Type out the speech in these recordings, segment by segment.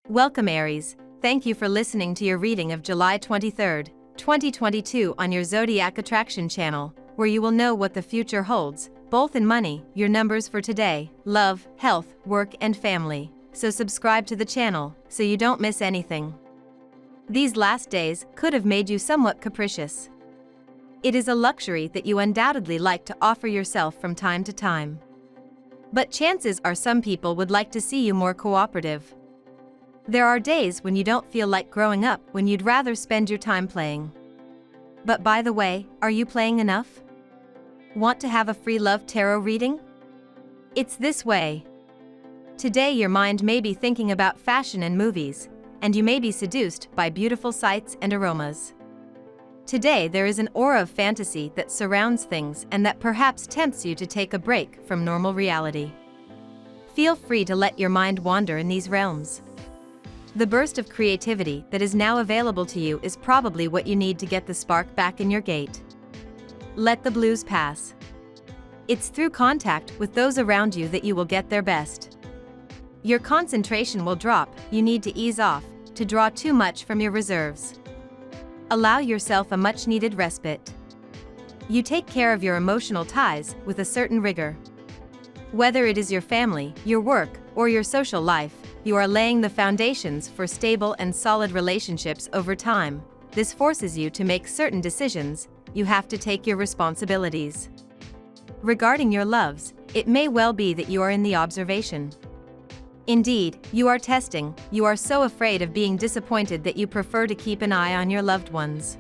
Welcome Aries, thank you for listening to your reading of July 23, 2022 on your Zodiac Attraction channel, where you will know what the future holds, both in money, your numbers for today, love, health, work and family. So subscribe to the channel, so you don't miss anything. These last days could have made you somewhat capricious. It is a luxury that you undoubtedly like to offer yourself from time to time. But chances are some people would like to see you more cooperative. There are days when you don't feel like growing up, when you'd rather spend your time playing. But by the way, are you playing enough? Want to have a free love tarot reading? It's this way. Today your mind may be thinking about fashion and movies, and you may be seduced by beautiful sights and aromas. Today there is an aura of fantasy that surrounds things and that perhaps tempts you to take a break from normal reality. Feel free to let your mind wander in these realms. The burst of creativity that is now available to you is probably what you need to get the spark back in your gait. Let the blues pass. It's through contact with those around you that you will get their best. Your concentration will drop, you need to ease off, to draw too much from your reserves. Allow yourself a much-needed respite. You take care of your emotional ties with a certain rigor. Whether it is your family, your work, or your social life, you are laying the foundations for stable and solid relationships over time. This forces you to make certain decisions, you have to take your responsibilities. Regarding your loves, it may well be that you are in the observation. Indeed, you are testing, you are so afraid of being disappointed that you prefer to keep an eye on your loved ones.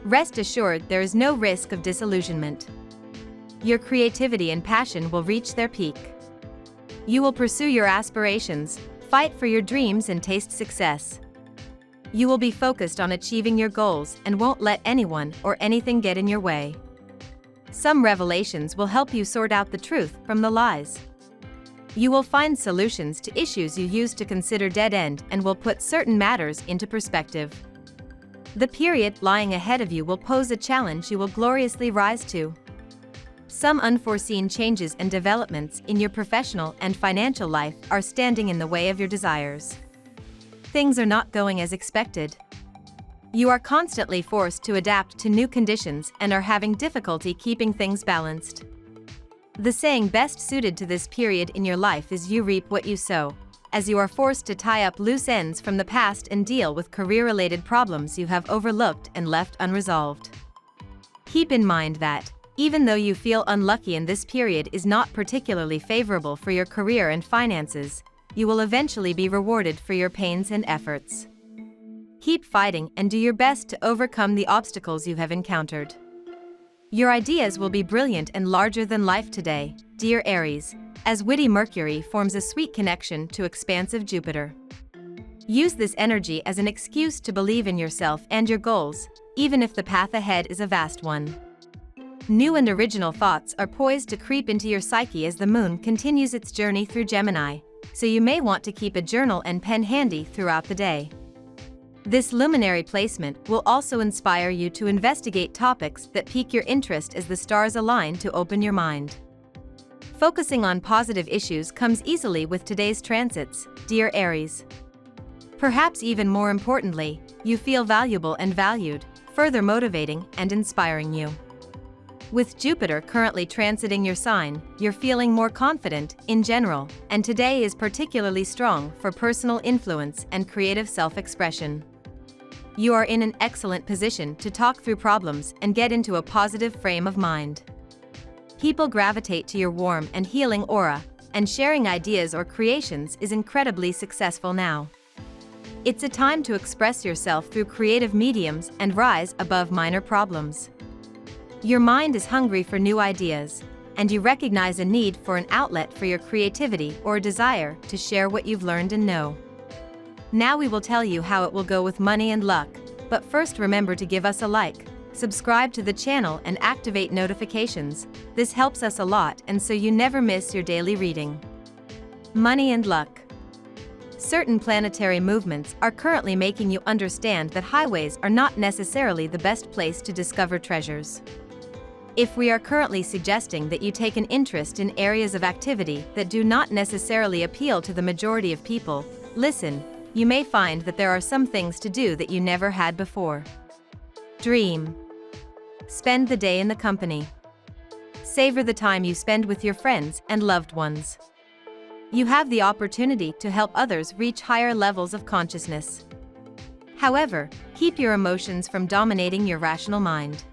Rest assured there is no risk of disillusionment. Your creativity and passion will reach their peak. You will pursue your aspirations, fight for your dreams and taste success. You will be focused on achieving your goals and won't let anyone or anything get in your way. Some revelations will help you sort out the truth from the lies. You will find solutions to issues you used to consider dead-end and will put certain matters into perspective. The period lying ahead of you will pose a challenge you will gloriously rise to. Some unforeseen changes and developments in your professional and financial life are standing in the way of your desires. Things are not going as expected. You are constantly forced to adapt to new conditions and are having difficulty keeping things balanced. The saying best suited to this period in your life is you reap what you sow, as you are forced to tie up loose ends from the past and deal with career-related problems you have overlooked and left unresolved. Keep in mind that, even though you feel unlucky and this period is not particularly favorable for your career and finances, you will eventually be rewarded for your pains and efforts. Keep fighting and do your best to overcome the obstacles you have encountered. Your ideas will be brilliant and larger than life today, dear Aries, as witty Mercury forms a sweet connection to expansive Jupiter. Use this energy as an excuse to believe in yourself and your goals, even if the path ahead is a vast one. New and original thoughts are poised to creep into your psyche as the moon continues its journey through Gemini, so you may want to keep a journal and pen handy throughout the day. This luminary placement will also inspire you to investigate topics that pique your interest as the stars align to open your mind. Focusing on positive issues comes easily with today's transits, dear Aries. Perhaps even more importantly, you feel valuable and valued, further motivating and inspiring you. With Jupiter currently transiting your sign, you're feeling more confident in general, and today is particularly strong for personal influence and creative self-expression. You are in an excellent position to talk through problems and get into a positive frame of mind. People gravitate to your warm and healing aura, and sharing ideas or creations is incredibly successful now. It's a time to express yourself through creative mediums and rise above minor problems. Your mind is hungry for new ideas, and you recognize a need for an outlet for your creativity or a desire to share what you've learned and know. Now we will tell you how it will go with money and luck, but first remember to give us a like, subscribe to the channel and activate notifications. This helps us a lot and so you never miss your daily reading. Money and luck. Certain planetary movements are currently making you understand that highways are not necessarily the best place to discover treasures. If we are currently suggesting that you take an interest in areas of activity that do not necessarily appeal to the majority of people, listen, you may find that there are some things to do that you never had before. Dream. Spend the day in the company. Savor the time you spend with your friends and loved ones. You have the opportunity to help others reach higher levels of consciousness. However, keep your emotions from dominating your rational mind.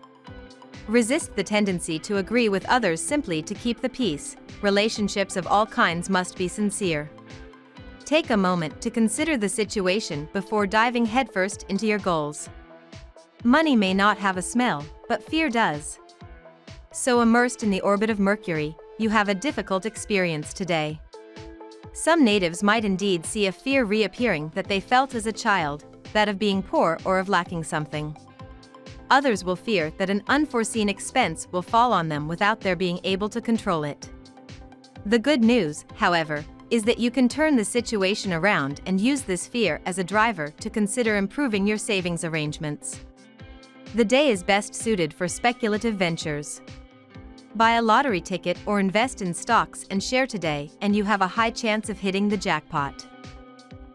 Resist the tendency to agree with others simply to keep the peace. Relationships of all kinds must be sincere. Take a moment to consider the situation before diving headfirst into your goals. Money may not have a smell, but fear does. So immersed in the orbit of Mercury, you have a difficult experience today. Some natives might indeed see a fear reappearing that they felt as a child, that of being poor or of lacking something. Others will fear that an unforeseen expense will fall on them without their being able to control it. The good news, however, is that you can turn the situation around and use this fear as a driver to consider improving your savings arrangements. The day is best suited for speculative ventures. Buy a lottery ticket or invest in stocks and share today, and you have a high chance of hitting the jackpot.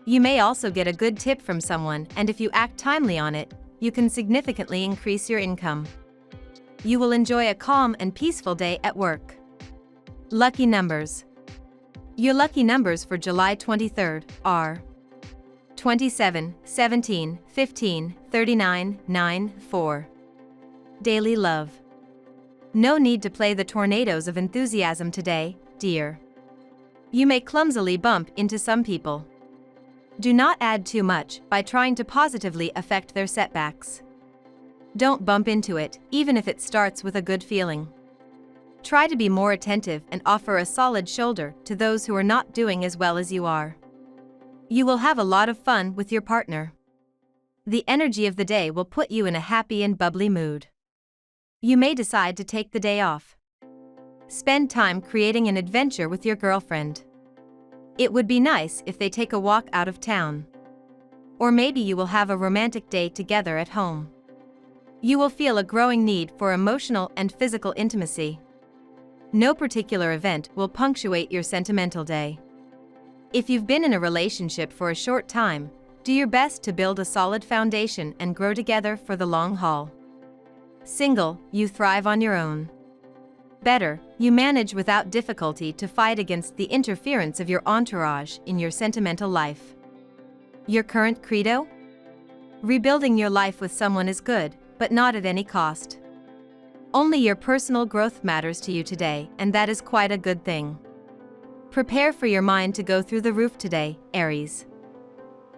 You may also get a good tip from someone, and if you act timely on it, you can significantly increase your income. You will enjoy a calm and peaceful day at work. Lucky numbers. Your lucky numbers for July 23rd are 27, 17, 15, 39, 9, 4. Daily love. No need to play the tornadoes of enthusiasm today, dear. You may clumsily bump into some people. Do not add too much by trying to positively affect their setbacks. Don't bump into it, even if it starts with a good feeling. Try to be more attentive and offer a solid shoulder to those who are not doing as well as you are. You will have a lot of fun with your partner. The energy of the day will put you in a happy and bubbly mood. You may decide to take the day off. Spend time creating an adventure with your girlfriend. It would be nice if they take a walk out of town. Or maybe you will have a romantic day together at home. You will feel a growing need for emotional and physical intimacy. No particular event will punctuate your sentimental day. If you've been in a relationship for a short time, do your best to build a solid foundation and grow together for the long haul. Single, you thrive on your own. Better, you manage without difficulty to fight against the interference of your entourage in your sentimental life. Your current credo? Rebuilding your life with someone is good, but not at any cost. Only your personal growth matters to you today, and that is quite a good thing. Prepare for your mind to go through the roof today, Aries.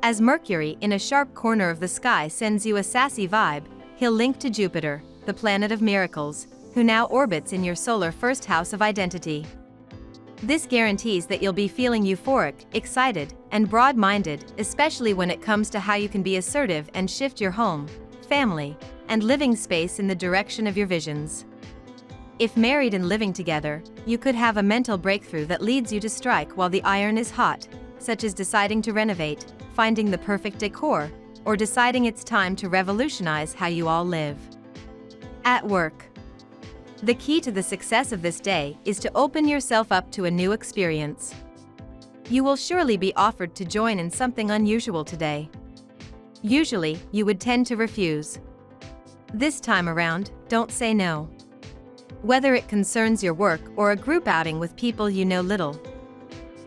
As Mercury in a sharp corner of the sky sends you a sassy vibe, he'll link to Jupiter, the planet of miracles, who now orbits in your solar first house of identity. This guarantees that you'll be feeling euphoric, excited, and broad-minded, especially when it comes to how you can be assertive and shift your home, family, and living space in the direction of your visions. If married and living together, you could have a mental breakthrough that leads you to strike while the iron is hot, such as deciding to renovate, finding the perfect decor, or deciding it's time to revolutionize how you all live. At work. The key to the success of this day is to open yourself up to a new experience. You will surely be offered to join in something unusual today. Usually, you would tend to refuse. This time around, don't say no. Whether it concerns your work or a group outing with people you know little.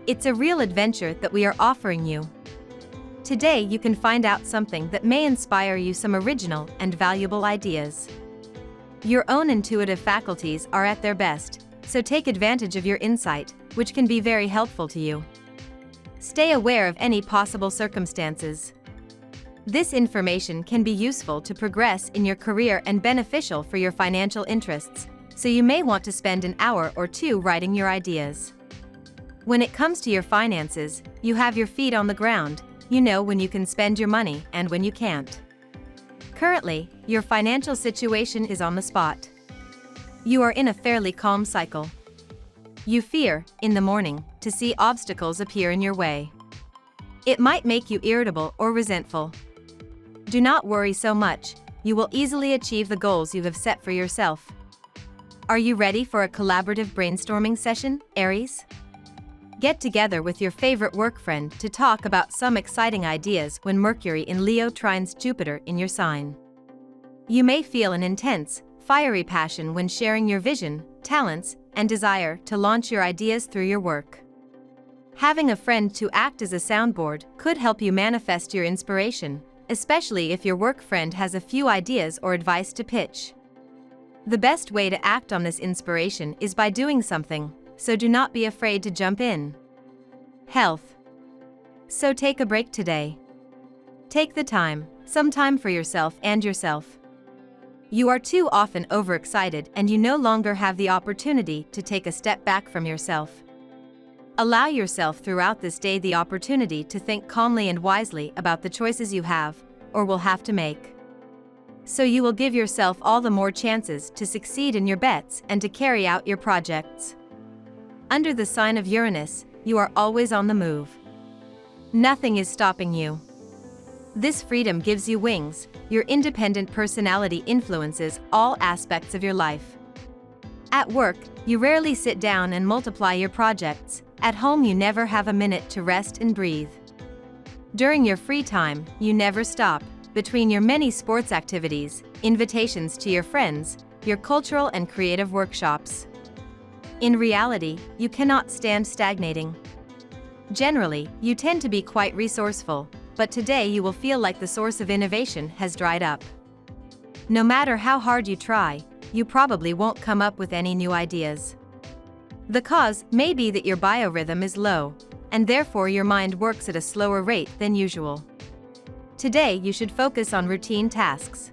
It's a real adventure that we are offering you. Today you can find out something that may inspire you some original and valuable ideas. Your own intuitive faculties are at their best, so take advantage of your insight, which can be very helpful to you. Stay aware of any possible circumstances. This information can be useful to progress in your career and beneficial for your financial interests, so you may want to spend an hour or two writing your ideas. When it comes to your finances, you have your feet on the ground, you know when you can spend your money and when you can't. Currently, your financial situation is on the spot. You are in a fairly calm cycle. You fear, in the morning, to see obstacles appear in your way. It might make you irritable or resentful. Do not worry so much, you will easily achieve the goals you have set for yourself. Are you ready for a collaborative brainstorming session, Aries? Get together with your favorite work friend to talk about some exciting ideas when Mercury in Leo trines Jupiter in your sign. You may feel an intense, fiery passion when sharing your vision, talents, and desire to launch your ideas through your work. Having a friend to act as a soundboard could help you manifest your inspiration, especially if your work friend has a few ideas or advice to pitch. The best way to act on this inspiration is by doing something, so do not be afraid to jump in. Health. So take a break today. Take some time for yourself and yourself. You are too often overexcited and you no longer have the opportunity to take a step back from yourself. Allow yourself throughout this day the opportunity to think calmly and wisely about the choices you have, or will have to make. So you will give yourself all the more chances to succeed in your bets and to carry out your projects. Under the sign of Uranus, you are always on the move. Nothing is stopping you. This freedom gives you wings. Your independent personality influences all aspects of your life. At work, you rarely sit down and multiply your projects. At home, you never have a minute to rest and breathe. During your free time, you never stop. Between your many sports activities, invitations to your friends, your cultural and creative workshops. In reality, you cannot stand stagnating. Generally, you tend to be quite resourceful, but today you will feel like the source of innovation has dried up. No matter how hard you try, you probably won't come up with any new ideas. The cause may be that your biorhythm is low, and therefore your mind works at a slower rate than usual. Today you should focus on routine tasks.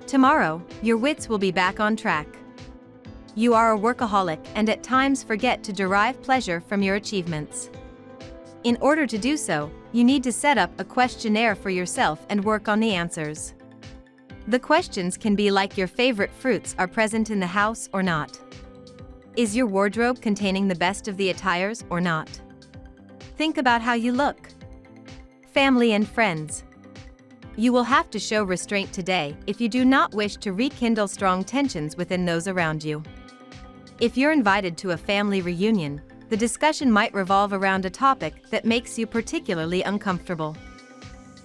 Tomorrow, your wits will be back on track. You are a workaholic and at times forget to derive pleasure from your achievements. In order to do so, you need to set up a questionnaire for yourself and work on the answers. The questions can be like your favorite fruits are present in the house or not. Is your wardrobe containing the best of the attires or not? Think about how you look. Family and friends. You will have to show restraint today if you do not wish to rekindle strong tensions within those around you. If you're invited to a family reunion, the discussion might revolve around a topic that makes you particularly uncomfortable.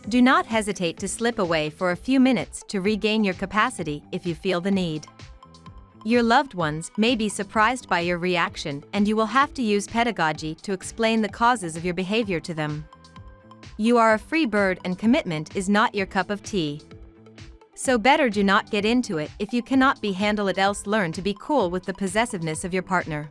Do not hesitate to slip away for a few minutes to regain your capacity if you feel the need. Your loved ones may be surprised by your reaction, and you will have to use pedagogy to explain the causes of your behavior to them. You are a free bird and commitment is not your cup of tea. So better do not get into it if you cannot be handle it, else learn to be cool with the possessiveness of your partner.